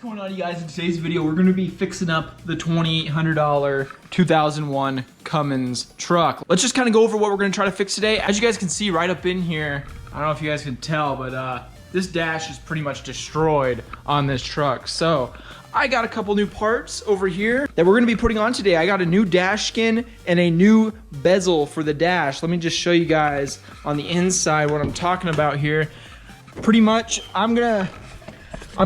What's going on, you guys? In today's video, we're going to be fixing up the $2,800 2001 Cummins truck. Let's just kind of go over what we're going to try to fix today. As you guys can see right up in here, I don't know if you guys can tell, but this dash is pretty much destroyed on this truck. So I got a couple new parts over here that we're going to be putting on today. I got a new dash skin and a new bezel for the dash. Let me just show you guys on the inside what I'm talking about here. Pretty much, I'm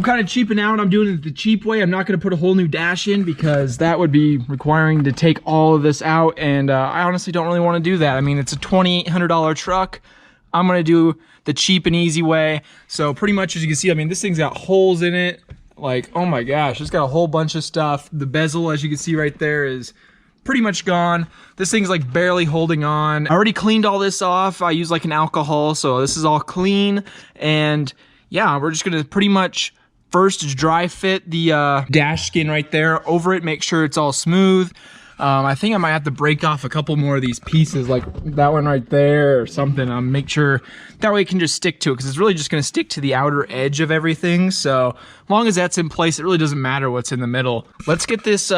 kind of cheaping out. I'm doing it the cheap way. I'm not going to put a whole new dash in because that would be requiring to take all of this out, and I honestly don't really want to do that. I mean, it's a $2,800 truck. I'm going to do the cheap and easy way. So pretty much, as you can see, I mean, this thing's got holes in it. Like, oh my gosh, it's got a whole bunch of stuff. The bezel, as you can see right there, is pretty much gone. This thing's like barely holding on. I already cleaned all this off. I use like an alcohol, so this is all clean. And yeah, we're just gonna pretty much first dry fit the dash skin right there over it, make sure it's all smooth. I think I might have to break off a couple more of these pieces, like that one right there or something. Make sure that way it can just stick to it, because it's really just going to stick to the outer edge of everything. So as long as that's in place, it really doesn't matter what's in the middle. Let's get this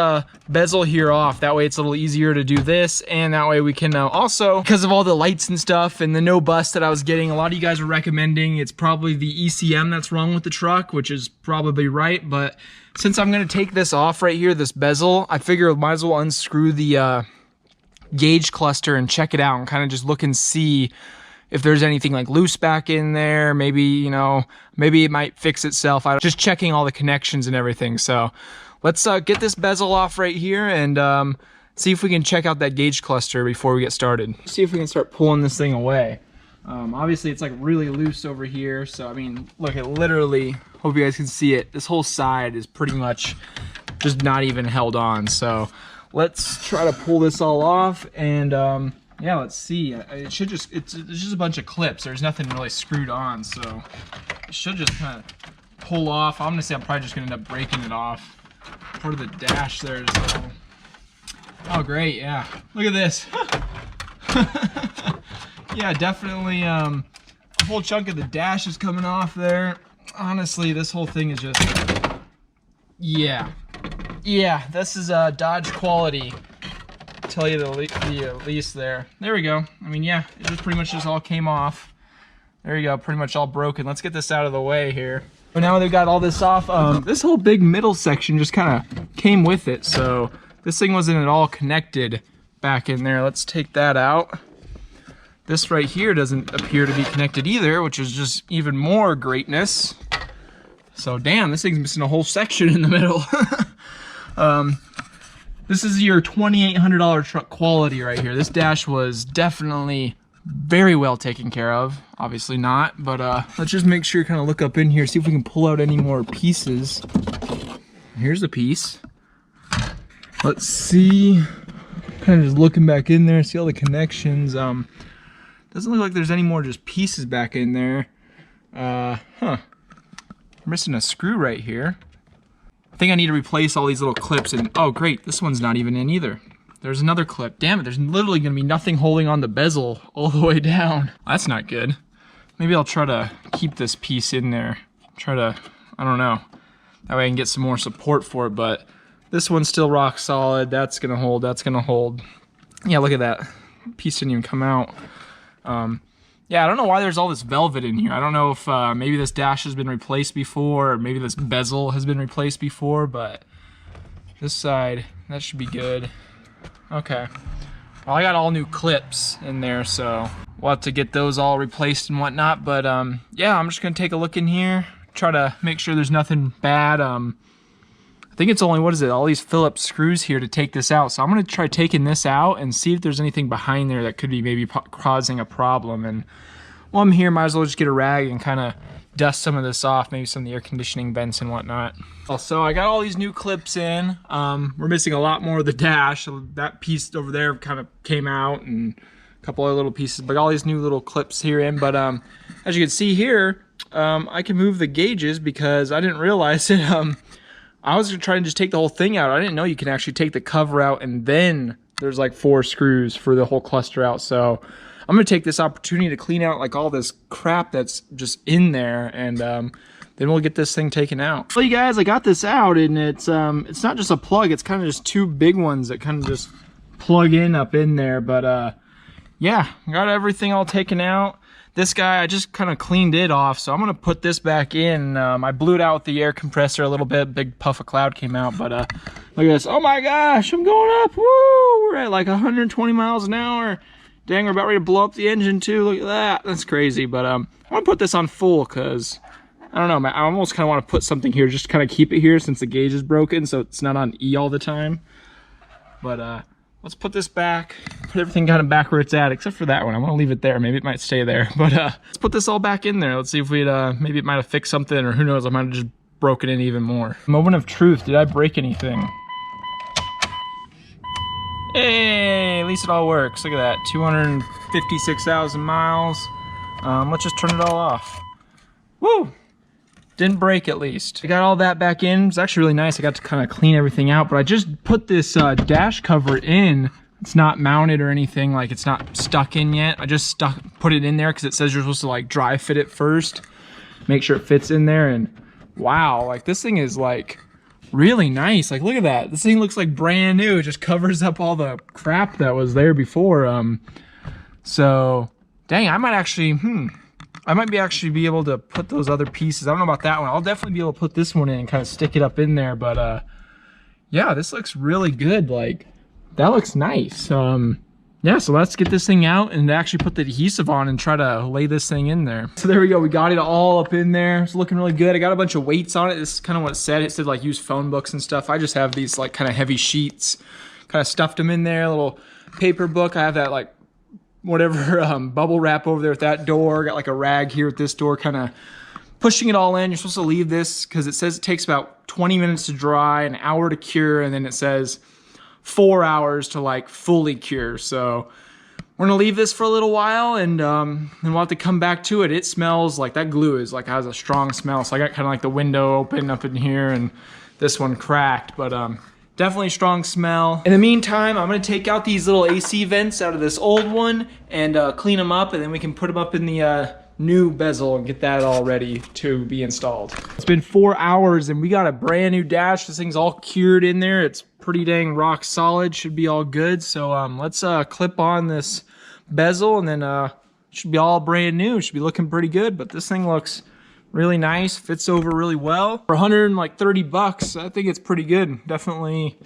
bezel here off. That way it's a little easier to do this, and that way we can also, because of all the lights and stuff and the no bust that I was getting, a lot of you guys are recommending it's probably the ECM that's wrong with the truck, which is probably right, but since I'm going to take this off right here, this bezel, I figure I might as well unscrew the gauge cluster and check it out and kind of just look and see if there's anything like loose back in there. Maybe, you know, maybe it might fix itself. I'm just checking all the connections and everything. So let's get this bezel off right here and see if we can check out that gauge cluster before we get started. See if we can start pulling this thing away. Obviously it's like really loose over here, so I mean, look, it literally, hope you guys can see it, this whole side is pretty much just not even held on. So let's try to pull this all off, and yeah, let's see. It should just, it's just a bunch of clips. There's nothing really screwed on, so it should just kind of pull off. I'm gonna say I'm probably just gonna end up breaking it off. Part of the dash there is oh great, yeah, look at this. Yeah, definitely a whole chunk of the dash is coming off there. Honestly, this whole thing is just, yeah, this is Dodge quality, I'll tell you the least there. There we go. I mean, yeah, it just pretty much just all came off. There you go, pretty much all broken. Let's get this out of the way here. But now they've got all this off, this whole big middle section just kind of came with it, so this thing wasn't at all connected back in there. Let's take that out. This right here doesn't appear to be connected either, which is just even more greatness. So damn, this thing's missing a whole section in the middle. This is your $2,800 truck quality right here. This dash was definitely very well taken care of. Obviously not, but let's just make sure, kind of look up in here, see if we can pull out any more pieces. Here's a piece. Let's see, kind of just looking back in there, see all the connections. Doesn't look like there's any more just pieces back in there. We're missing a screw right here. I think I need to replace all these little clips, and oh great, this one's not even in either. There's another clip. Damn it, there's literally gonna be nothing holding on the bezel all the way down. That's not good. Maybe I'll try to keep this piece in there. Try to, I don't know. That way I can get some more support for it, but this one's still rock solid. That's gonna hold, that's gonna hold. Yeah, look at that. Piece didn't even come out. Yeah, I don't know why there's all this velvet in here. I don't know if maybe this dash has been replaced before, or maybe this bezel has been replaced before, but this side, that should be good. Okay. Well, I got all new clips in there, so we'll have to get those all replaced and whatnot, but yeah, I'm just gonna take a look in here, try to make sure there's nothing bad. I think it's only, what is it, all these Phillips screws here to take this out. So I'm gonna try taking this out and see if there's anything behind there that could be maybe causing a problem. And while I'm here, might as well just get a rag and kind of dust some of this off, maybe some of the air conditioning vents and whatnot. So I got all these new clips in. We're missing a lot more of the dash. So that piece over there kind of came out, and a couple other little pieces, but all these new little clips here in. But as you can see here, I can move the gauges because I didn't realize it. I was gonna try and just take the whole thing out. I didn't know you can actually take the cover out and then there's like 4 screws for the whole cluster out. So I'm gonna take this opportunity to clean out like all this crap that's just in there and then we'll get this thing taken out. Well, you guys, I got this out, and it's not just a plug, it's kind of just two big ones that kind of just plug in up in there. But yeah, got everything all taken out. This guy, I just kind of cleaned it off, so I'm gonna put this back in. I blew it out with the air compressor a little bit, big puff of cloud came out, but look at this. Oh my gosh, I'm going up. Woo! We're at like 120 miles an hour. Dang, we're about ready to blow up the engine too. Look at that. That's crazy. But I'm gonna put this on full because I don't know, man, I almost kind of want to put something here just to kind of keep it here since the gauge is broken, so it's not on E all the time. But let's put this back, put everything kind of back where it's at, except for that one. I'm gonna leave it there. Maybe it might stay there. But let's put this all back in there. Let's see if we'd maybe it might have fixed something, or who knows, I might have just broken it even more. Moment of truth. Did I break anything? Hey, at least it all works. Look at that, 256,000 miles. Let's just turn it all off. Woo! Didn't break at least. I got all that back in. It's actually really nice. I got to kind of clean everything out, but I just put this dash cover in. It's not mounted or anything, like it's not stuck in yet. I just put it in there because it says you're supposed to like dry fit it first, make sure it fits in there. And wow, like this thing is like really nice. Like look at that. This thing looks like brand new. It just covers up all the crap that was there before. So dang, I might actually, I might actually be able to put those other pieces. I don't know about that one. I'll definitely be able to put this one in and kind of stick it up in there. But yeah, this looks really good. Like that looks nice. Yeah, so let's get this thing out and actually put the adhesive on and try to lay this thing in there. So there we go. We got it all up in there. It's looking really good. I got a bunch of weights on it. This is kind of what it said. It said like use phone books and stuff. I just have these like kind of heavy sheets, kind of stuffed them in there. A little paper book. I have that like whatever bubble wrap over there at that door. Got like a rag here at this door, kind of pushing it all in. You're supposed to leave this because it says it takes about 20 minutes to dry, an hour to cure, and then it says 4 hours to like fully cure. So we're gonna leave this for a little while, and we'll have to come back to it. It smells like that glue is like has a strong smell. So I got kind of like the window open up in here, and this one cracked, but definitely strong smell. In the meantime, I'm gonna take out these little AC vents out of this old one and clean them up, and then we can put them up in the new bezel and get that all ready to be installed. It's been 4 hours and we got a brand new dash. This thing's all cured in there. It's pretty dang rock solid, should be all good. So let's clip on this bezel, and then should be all brand new. Should be looking pretty good, but this thing looks really nice, fits over really well. For 130 bucks, I think it's pretty good. Definitely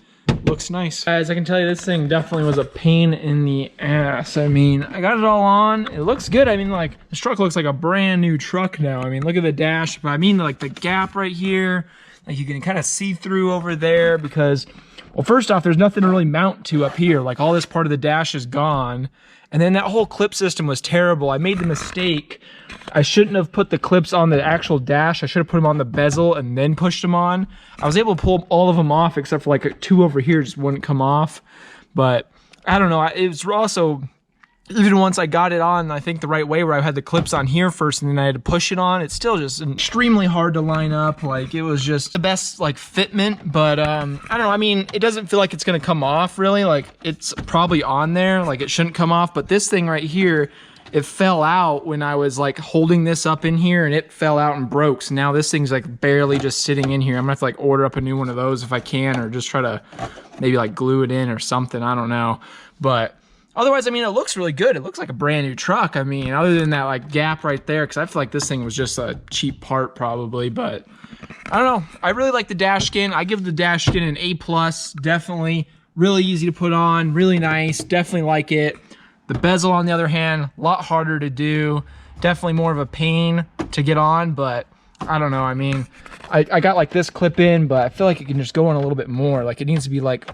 looks nice. Guys, I can tell you this thing definitely was a pain in the ass. I mean, I got it all on. It looks good. I mean, like, this truck looks like a brand new truck now. I mean, look at the dash. But I mean, like, the gap right here, like, you can kind of see through over there because, well, first off, there's nothing to really mount to up here. Like, all this part of the dash is gone. And then that whole clip system was terrible. I made the mistake. I shouldn't have put the clips on the actual dash. I should have put them on the bezel and then pushed them on. I was able to pull all of them off except for like two over here just wouldn't come off. But I don't know. It was also, even once I got it on, I think the right way, where I had the clips on here first and then I had to push it on, it's still just extremely hard to line up. Like, it was just the best like fitment, but I don't know. I mean, it doesn't feel like it's gonna come off really. Like, it's probably on there, like it shouldn't come off, but this thing right here, it fell out when I was like holding this up in here, and it fell out and broke. So now this thing's like barely just sitting in here. I'm gonna have to like order up a new one of those if I can, or just try to maybe like glue it in or something. I don't know. But otherwise, I mean, it looks really good. It looks like a brand new truck. I mean, other than that like gap right there, because I feel like this thing was just a cheap part probably. But I don't know. I really like the dash skin. I give the dash skin an A+. Definitely really easy to put on, really nice. Definitely like it. The bezel, on the other hand, a lot harder to do. Definitely more of a pain to get on, but I don't know. I mean, I got like this clip in, but I feel like it can just go on a little bit more. Like, it needs to be like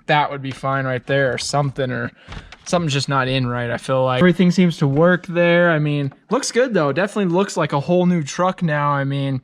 that would be fine right there, or something's just not in right. I feel like everything seems to work there. I mean, looks good though. Definitely looks like a whole new truck now. I mean,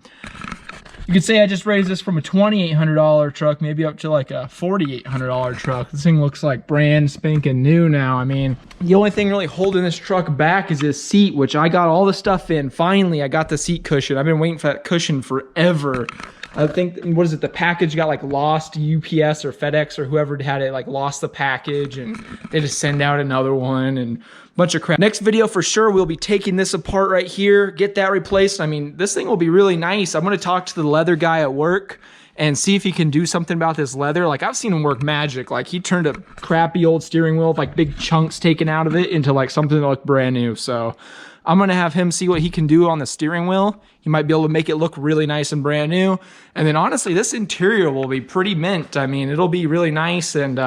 you could say I just raised this from a $2,800 truck, maybe up to like a $4,800 truck. This thing looks like brand spanking new now. I mean, the only thing really holding this truck back is this seat, which I got all the stuff in. Finally, I got the seat cushion. I've been waiting for that cushion forever. I think, what is it, the package got like lost, UPS or FedEx or whoever had it like lost the package, and they just send out another one and bunch of crap. Next video for sure, we'll be taking this apart right here, get that replaced. I mean, this thing will be really nice. I'm gonna talk to the leather guy at work and see if he can do something about this leather. Like, I've seen him work magic. Like, he turned a crappy old steering wheel with like big chunks taken out of it into like something that looked brand new. So I'm gonna have him see what he can do on the steering wheel. He might be able to make it look really nice and brand new. And then honestly, this interior will be pretty mint. I mean, it'll be really nice and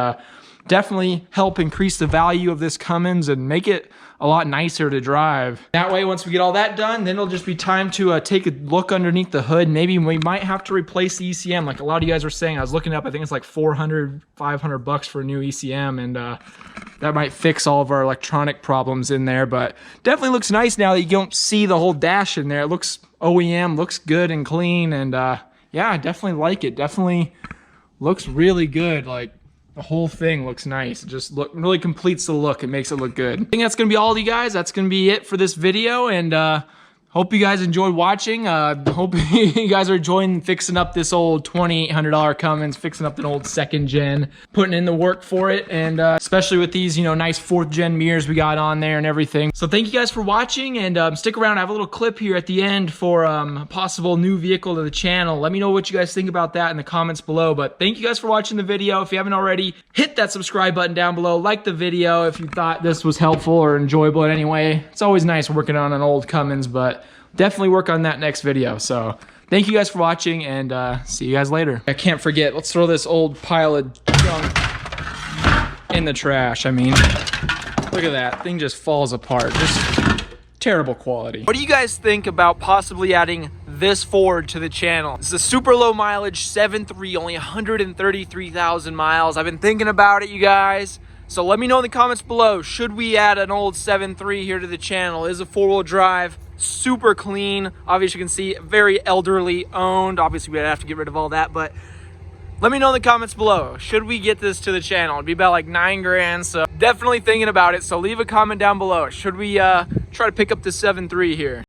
definitely help increase the value of this Cummins and make it a lot nicer to drive. That way, once we get all that done, then it'll just be time to take a look underneath the hood. Maybe we might have to replace the ECM. Like a lot of you guys were saying, I was looking up, I think it's like 400, 500 bucks for a new ECM, and that might fix all of our electronic problems in there. But definitely looks nice now that you don't see the whole dash in there. It looks OEM, looks good and clean, and yeah, I definitely like it. Definitely looks really good. Like, the whole thing looks nice. It just really completes the look. It makes it look good. I think that's gonna be all, you guys. That's gonna be it for this video, and hope you guys enjoyed watching. Hope you guys are enjoying fixing up this old $2,800 Cummins, fixing up an old 2nd gen, putting in the work for it, and especially with these, you know, nice 4th gen mirrors we got on there and everything. So thank you guys for watching, and stick around. I have a little clip here at the end for a possible new vehicle to the channel. Let me know what you guys think about that in the comments below. But thank you guys for watching the video. If you haven't already, hit that subscribe button down below. Like the video if you thought this was helpful or enjoyable in any way. It's always nice working on an old Cummins, but definitely work on that next video. So thank you guys for watching, and see you guys later. I can't forget, let's throw this old pile of junk in the trash. I mean, look at that thing, just falls apart. Just terrible quality. What do you guys think about possibly adding this Ford to the channel? It's a super low mileage 7.3, only 133,000 miles. I've been thinking about it, you guys. So let me know in the comments below, should we add an old 7.3 here to the channel? It is a 4-wheel drive, super clean. Obviously, you can see very elderly owned. Obviously, we'd have to get rid of all that, but let me know in the comments below, should we get this to the channel? It'd be about like 9 grand, so definitely thinking about it. So leave a comment down below. Should we try to pick up the 7.3 here?